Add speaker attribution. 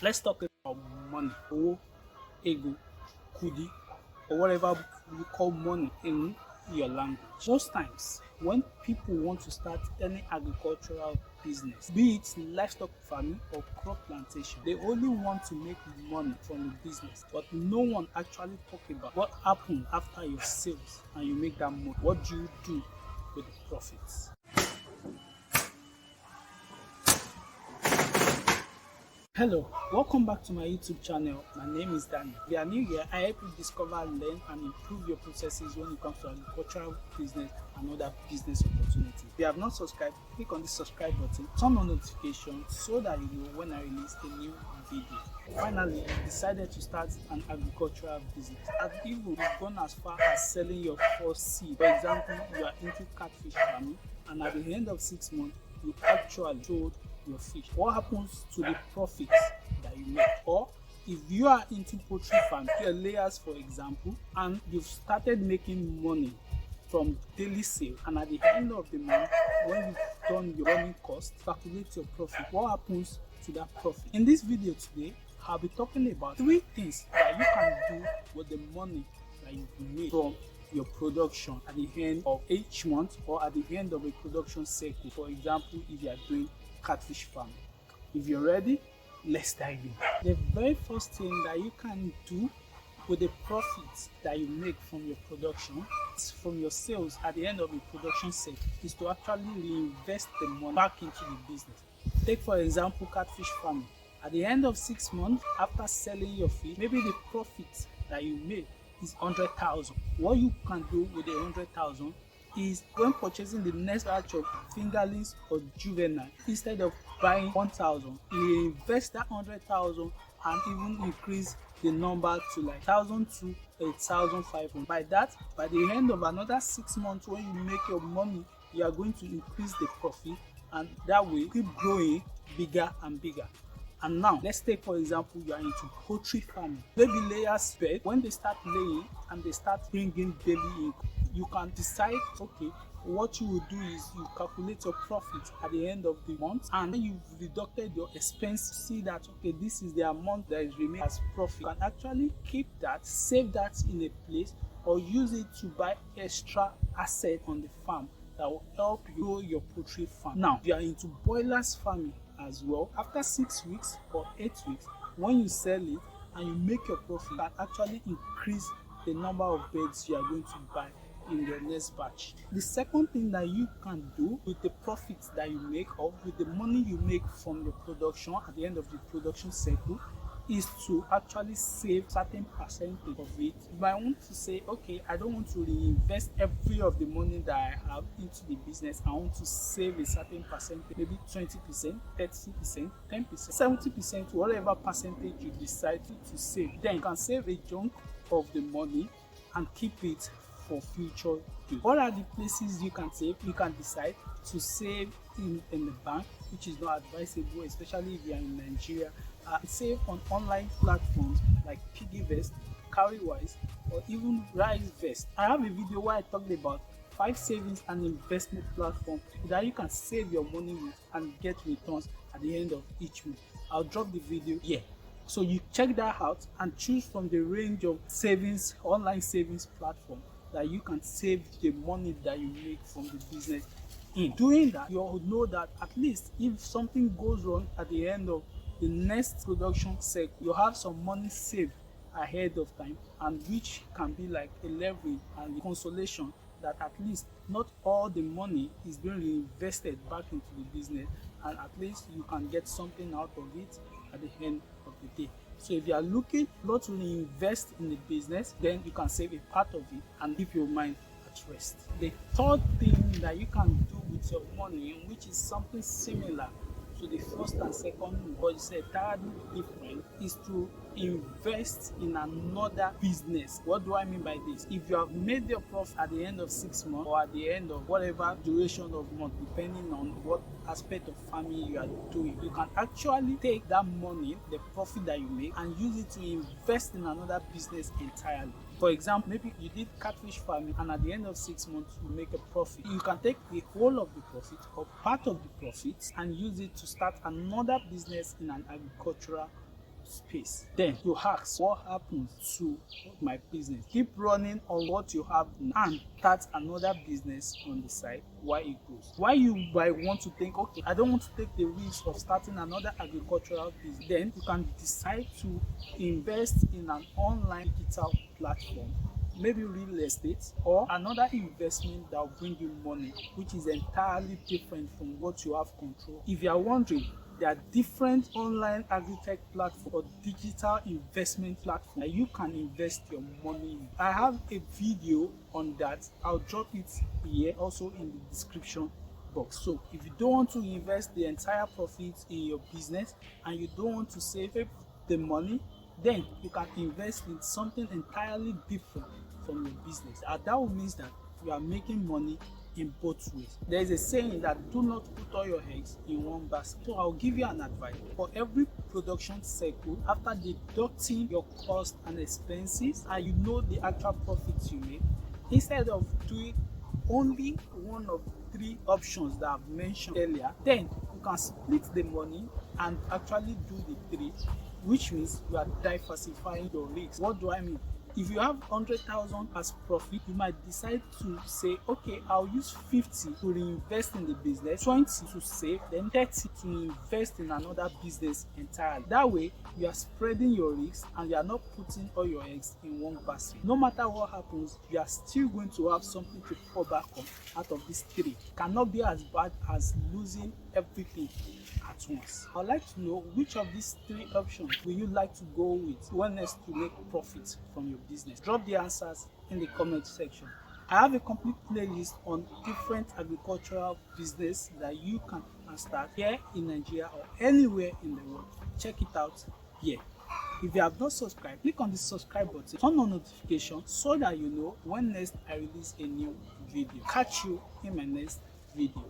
Speaker 1: Let's talk about money, or ego, kudi, or whatever you call money in your language. Most times, when people want to start any agricultural business, be it livestock farming or crop plantation, they only want to make money from the business, but no one actually talk about what happens after your sales and you make that money. What do you do with the profits? Hello, welcome back to my YouTube channel. My name is Daniel. If you are new here, I help you discover, learn, and improve your processes when it comes to agricultural business and other business opportunities. If you have not subscribed, click on the subscribe button, turn on notifications so that you know when I release a new video. Finally, you decided to start an agricultural business. And even you've gone as far as selling your first seed. For example, you are into catfish farming, and at the end of 6 months, you actually sold your fish. What happens to the profits that you make? Or if you are into poultry farm, your layers for example, and you've started making money from daily sale, and at the end of the month when you've done your running cost, calculate your profit. What happens to that profit? In this video today, I'll be talking about 3 things that you can do with the money that you made from your production at the end of each month or at the end of a production cycle. For example, if you are doing catfish farming. If you're ready, let's dive in. The very first thing that you can do with the profits that you make from your production, from your sales at the end of the production cycle, is to actually reinvest the money back into the business. Take for example catfish farming. At the end of 6 months after selling your fish, maybe the profit that you made is 100,000. What you can do with the 100,000 is when purchasing the next batch of fingerlings or juvenile, instead of buying 1,000, you invest that 100,000 and even increase the number to like 1,000 to 1,500. By that, by the end of another 6 months when you make your money, you are going to increase the profit, and that way keep growing bigger and bigger. And now let's take for example you are into poultry farming. Maybe layers bird, when they start laying and they start bringing daily income, you can decide, okay, what you will do is you calculate your profit at the end of the month, and when you've deducted your expense, see that okay, this is the amount that is remaining as profit. You can actually keep that, save that in a place, or use it to buy extra asset on the farm that will help you grow your poultry farm. Now, if you are into broilers farming as well, after 6 weeks or 8 weeks, when you sell it and you make your profit, you can actually increase the number of birds you are going to buy in your next batch. The second thing that you can do with the profits that you make, or with the money you make from your production at the end of the production cycle, is to actually save certain percentage of it. You might want to say, okay, I don't want to reinvest every of the money that I have into the business. I want to save a certain percentage, maybe 20%, 30%, 10%, 70%, whatever percentage you decide to save. Then you can save a chunk of the money and keep it for future use. What are the places you can save? You can decide to save in the bank, which is not advisable, especially if you are in Nigeria. Save on online platforms like Piggyvest, Carrywise, or even RiseVest. I have a video where I talked about 5 savings and investment platforms that you can save your money with and get returns at the end of each month. I'll drop the video here. So you check that out and choose from the range of savings, online savings platform that you can save the money that you make from the business in. Doing that, you'll know that at least if something goes wrong at the end of the next production cycle, you have some money saved ahead of time, and which can be like a leverage and consolation that at least not all the money is being reinvested back into the business, and at least you can get something out of it at the end of the day. So if you are looking not to invest in the business, then you can save a part of it and keep your mind at rest. The third thing that you can do with your money, which is something similar to the first and second, but it's entirely different, is to invest in another business. What do I mean by this? If you have made your profit at the end of 6 months or at the end of whatever duration of month, depending on what aspect of farming you are doing, you can actually take that money, the profit that you make, and use it to invest in another business entirely. For example, maybe you did catfish farming and at the end of 6 months you make a profit. You can take the whole of the profit or part of the profits and use it to start another business in an agricultural space. Then you ask, what happens to my business? Keep running on what you have now and start another business on the side while it grows. Why you might want to think, okay, I don't want to take the risk of starting another agricultural business, then you can decide to invest in an online digital platform, maybe real estate or another investment that will bring you money, which is entirely different from what you have control. If you are wondering, there are different online agri-tech platforms or digital investment platforms that you can invest your money in. I have a video on that. I'll drop it here also in the description box. So if you don't want to invest the entire profits in your business and you don't want to save the money, then you can invest in something entirely different from your business. And that will mean that you are making money in both ways. There is a saying that do not put all your eggs in one basket. So I'll give you an advice. For every production cycle, after deducting your cost and expenses, and you know the actual profits you make, instead of doing only one of the 3 options that I've mentioned earlier, then you can split the money and actually do the 3, which means you are diversifying your risks. What do I mean? If you have 100,000 as profit, you might decide to say, okay, I'll use 50 to reinvest in the business, 20 to save, then 30 to invest in another business entirely. That way, you are spreading your risks and you are not putting all your eggs in one basket. No matter what happens, you are still going to have something to fall back on out of these 3. It cannot be as bad as losing everything at once. I'd like to know, which of these 3 options will you like to go with when next to make profit from your business? Drop the answers in the comment section. I have a complete playlist on different agricultural business that you can start here in Nigeria or anywhere in the world. Check it out here. If you have not subscribed, click on the subscribe button, turn on notifications so that you know when next I release a new video. Catch you in my next video.